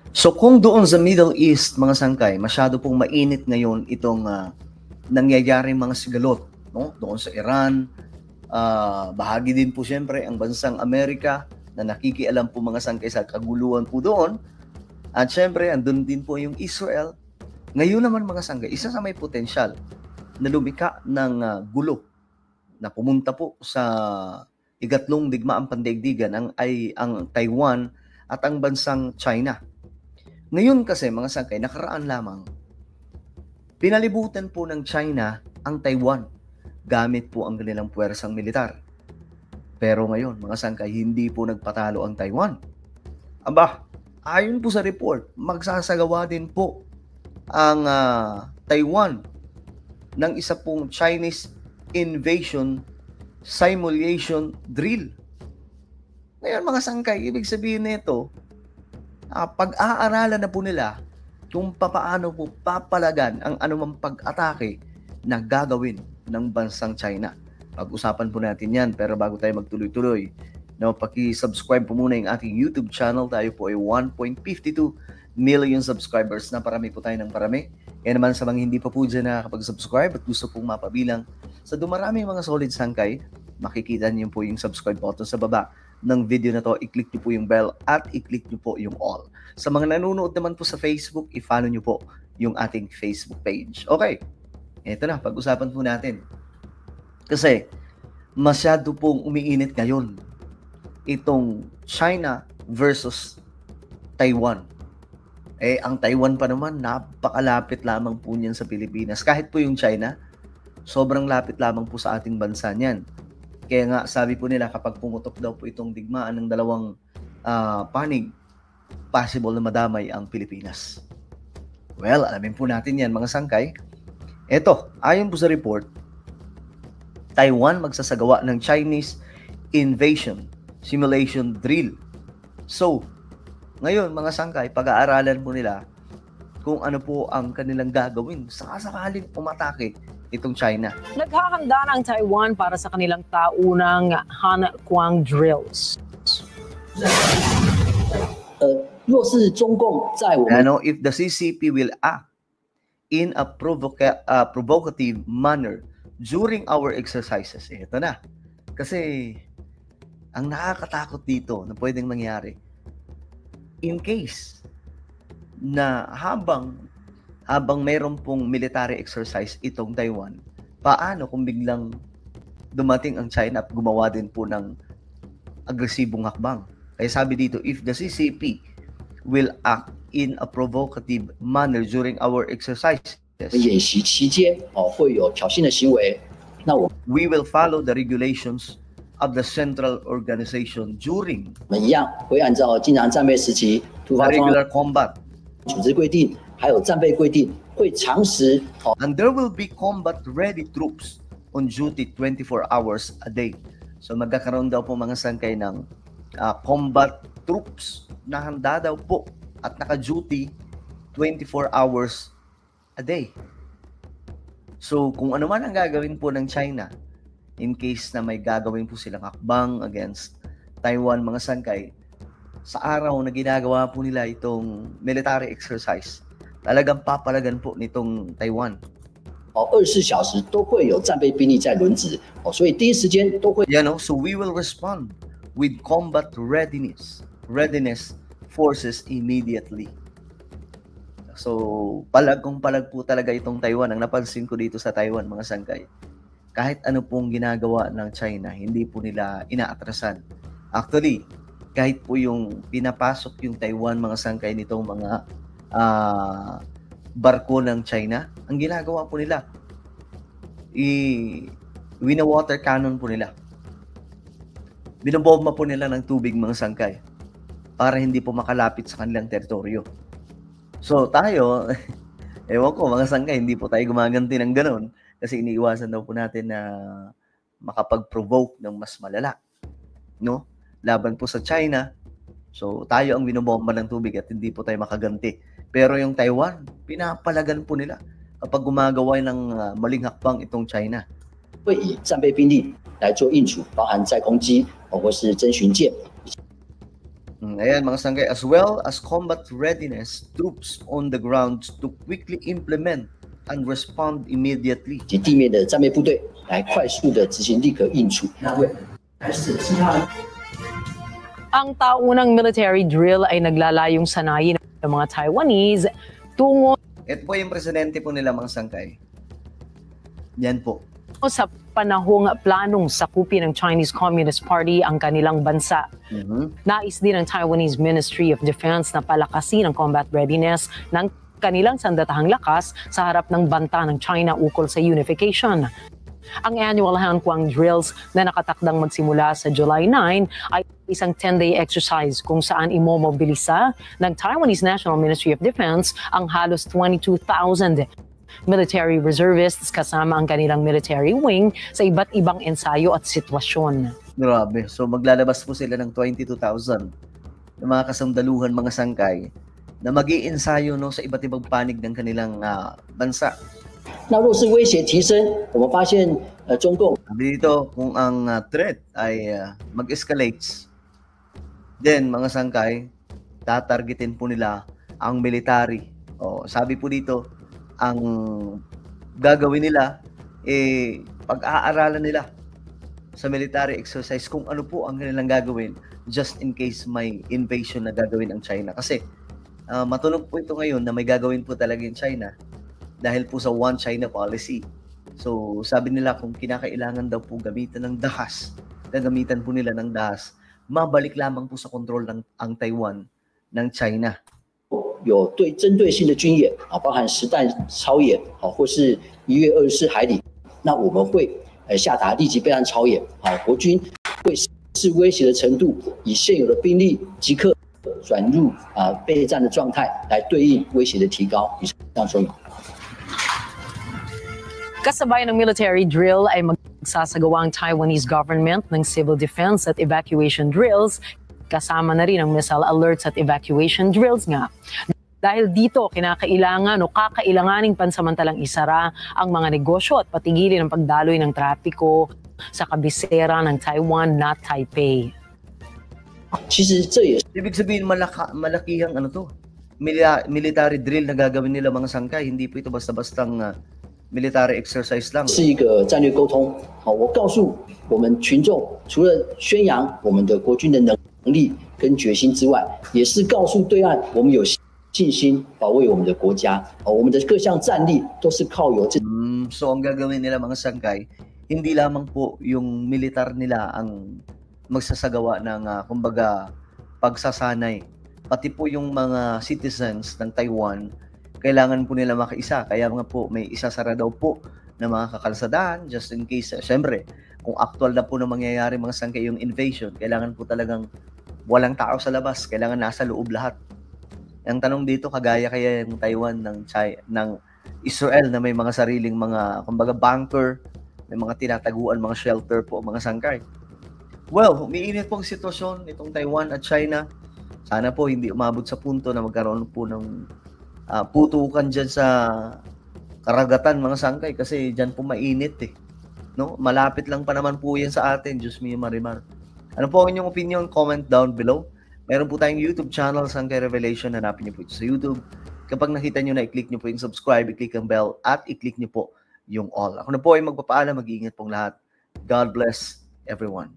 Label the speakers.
Speaker 1: So kung doon sa Middle East, mga sangkay, masyado pong mainit ngayon itong nangyayaring mga sigalot, no? Doon sa Iran, bahagi din po siyempre ang bansang Amerika na nakikialam po mga sangkay sa kaguluhan po doon. At siyempre, andun din po yung Israel. Ngayon naman mga sangkay, isa sa may potensyal na lumika ng gulo na pumunta po sa ikatlong digmaang pandaigdigan ay ang Taiwan at ang bansang China. Ngayon kasi mga sangkay, nakaraan lamang, pinalibutan po ng China ang Taiwan gamit po ang kanilang puwersang militar. Pero ngayon, mga sangkay, hindi po nagpatalo ang Taiwan. Aba, ayon po sa report, magsasagawa din po ang Taiwan ng isa pong Chinese invasion simulation drill. Ngayon mga sangkay, ibig sabihin nito, pag-aaralan na po nila kung papaano po papalagan ang anumang pag-atake na gagawin ng bansang China. Pag-usapan po natin yan, pero bago tayo magtuloy-tuloy, paki-subscribe po muna yung ating YouTube channel. Tayo po ay 1.52 million subscribers na parami po tayo ng parami. Kaya naman sa mga hindi pa po dyan nakakapag-subscribe at gusto pong mapabilang sa dumaraming mga solid sangkay, makikita niyo po yung subscribe button sa baba ng video na to. I-click niyo po yung bell at i-click niyo po yung all. Sa mga nanonood naman po sa Facebook, i-follow niyo po yung ating Facebook page. Okay, ito na, pag-usapan po natin. Kasi masyado pong umiinit ngayon itong China versus Taiwan. Ang Taiwan pa naman, napakalapit lamang po niyan sa Pilipinas. Kahit po yung China, sobrang lapit lamang po sa ating bansa niyan. Kaya nga, sabi po nila, kapag pumutok daw po itong digmaan ng dalawang panig, possible na madamay ang Pilipinas. Well, alamin po natin yan, mga sangkay. Ito, ayon po sa report, Taiwan magsasagawa ng Chinese invasion simulation drill. So, ngayon, mga sangkay, pag-aaralan po nila kung ano po ang kanilang gagawin sakaling umatake itong China.
Speaker 2: Naghahanda ng Taiwan para sa kanilang taunang Hankuang drills.
Speaker 1: If the CCP will act in a provocative manner during our exercises, ito na. Kasi ang nakakatakot dito na pwedeng mangyari, in case na habang mayroon pong military exercise itong Taiwan, paano kung biglang dumating ang China at gumawa din po ng agresibong hakbang? Kaya sabi dito, if the CCP will act in a provocative manner during our exercises, we will follow the regulations of the central organization during regular combat. And there will be combat-ready troops on duty 24 hours a day. So magkakaroon daw po mga sangkay ng combat troops na handa daw po at naka-duty 24 hours a day. So kung ano man ang gagawin po ng China, in case na may gagawin po silang hakbang against Taiwan, mga sangkay, sa araw na ginagawa po nila itong military exercise, talagang papalagan po nitong Taiwan.
Speaker 3: 24小时都会有战备兵力在轮值，所以第一时间都会。
Speaker 1: So we will respond with combat readiness forces immediately. So palag po talaga itong Taiwan. Ang napansin ko dito sa Taiwan, mga sangkay, kahit ano pong ginagawa ng China, hindi po nila inaatrasan. Actually, kahit po yung pinapasok yung Taiwan, mga sangkay, nitong mga barko ng China, ang ginagawa po nila, wina-water cannon po nila. Binobomba po nila ng tubig, mga sangkay, para hindi po makalapit sa kanilang teritoryo. So tayo, ewan ko mga sangkay, hindi po tayo gumaganti ng ganon. Kasi iniiwasan daw po natin na makapag-provoke ng mas malala, no? Laban po sa China. So tayo ang binobomba ng tubig at hindi po tayo makaganti. Pero yung Taiwan, pinapalagan po nila kapag gumagawa ng maling hakbang itong China.
Speaker 3: 会以战备兵力来做应处，包含在攻机或是侦巡舰。
Speaker 1: Ayan mga sangkay, as well as combat readiness troops on the ground to quickly implement and respond immediately.
Speaker 3: 及地面的战备部队来快速的执行立刻应处。
Speaker 2: Ang taunang military drill ay naglalayong sanayin ng mga Taiwanese tungo
Speaker 1: Ito po yung presidente po nila mga sangkay. Yan po.
Speaker 2: sa panahong planong sakupin ng Chinese Communist Party ang kanilang bansa. Nais din ng Taiwanese Ministry of Defense na palakasin ang combat readiness ng kanilang sandatahang lakas sa harap ng banta ng China ukol sa unification. Ang annual Hankuang drills na nakatakdang magsimula sa July 9 ay isang 10-day exercise kung saan imomobilisa ng Taiwanese National Ministry of Defense ang halos 22,000 military reservists kasama ang kanilang military wing sa iba't ibang ensayo at sitwasyon.
Speaker 1: Grabe. So maglalabas po sila ng 22,000 na mga kasandaluhan, mga sangkay na mag-iensayo no, sa iba't ibang panig ng kanilang bansa.
Speaker 3: 那若是威胁提升，我们发现中共
Speaker 1: Sabi dito, kung ang threat ay mag-escalates, then mga sangkay, tatargetin po nila ang military. Sabi po dito, ang gagawin nila, pag-aaralan nila sa military exercise kung ano po ang kanilang gagawin just in case may invasion na gagawin ang China. Kasi matunog po ito ngayon na may gagawin po talaga yung China dahil po sa One China policy. So sabi nila kung kinakailangan daw po gamitan ng dahas, gagamitan po nila ng dahas, mabalik lamang po sa kontrol ng ang Taiwan ng China.
Speaker 3: 有针对性的军演包含实弹操演或是1月24海里，那我们会下达立即备案操演国军会视威胁的程度，以现有的兵力即刻转入备战的状态来对应威胁的提高。以上说明。
Speaker 2: Kasabay ng military drill ay magsasagawa ang Taiwanese government ng civil defense at evacuation drills. Kasama na rin ang missile alerts at evacuation drills nga. Dahil dito, kinakailangan o kakailanganing pansamantalang isara ang mga negosyo at patigilin ang pagdaloy ng trapiko sa kabisera ng Taiwan na Taipei.
Speaker 3: 其实这也
Speaker 1: Ibig sabihin malakihang military drill na gagawin nila mga sangkay. Hindi po ito basta-bastang military exercise lang.
Speaker 3: 是一个战略沟通。我告诉我们群众，除了宣扬我们的国军的能力跟决心之外，也是告诉对岸我们有信心保卫我们的国家。我们的各项战力都是靠有这。
Speaker 1: So ang gagawin nila mga sangkay, hindi lamang po yung militar nila ang magsasagawa ng kumbaga pagsasanay. Pati po yung mga citizens ng Taiwan, kailangan po nila makaisa. Kaya nga po may isasara daw po na mga kakalsadahan just in case. Siyempre, kung actual na po na mangyayari mga sangkay yung invasion, kailangan po talagang walang tao sa labas. Kailangan nasa loob lahat. Ang tanong dito, kagaya kaya yung Taiwan ng Israel na may mga sariling mga kumbaga bunker, may mga tinataguan, mga shelter po, mga sangkay. Well, umiinit pong sitwasyon itong Taiwan at China. Sana po hindi umabot sa punto na magkaroon po ng putukan dyan sa karagatan mga sangkay kasi dyan po mainit no? Malapit lang pa naman po yan sa atin. Diyos mio Marimar. Ano po ang inyong opinion? Comment down below. Meron po tayong YouTube channel, Sangkay Revelation. Hanapin niyo po ito sa YouTube. Kapag nakita niyo na, i-click niyo po yung subscribe, i-click ang bell, at i-click niyo po yung all. Ako na po ay magpapaalam. Mag-iingat pong lahat. God bless everyone.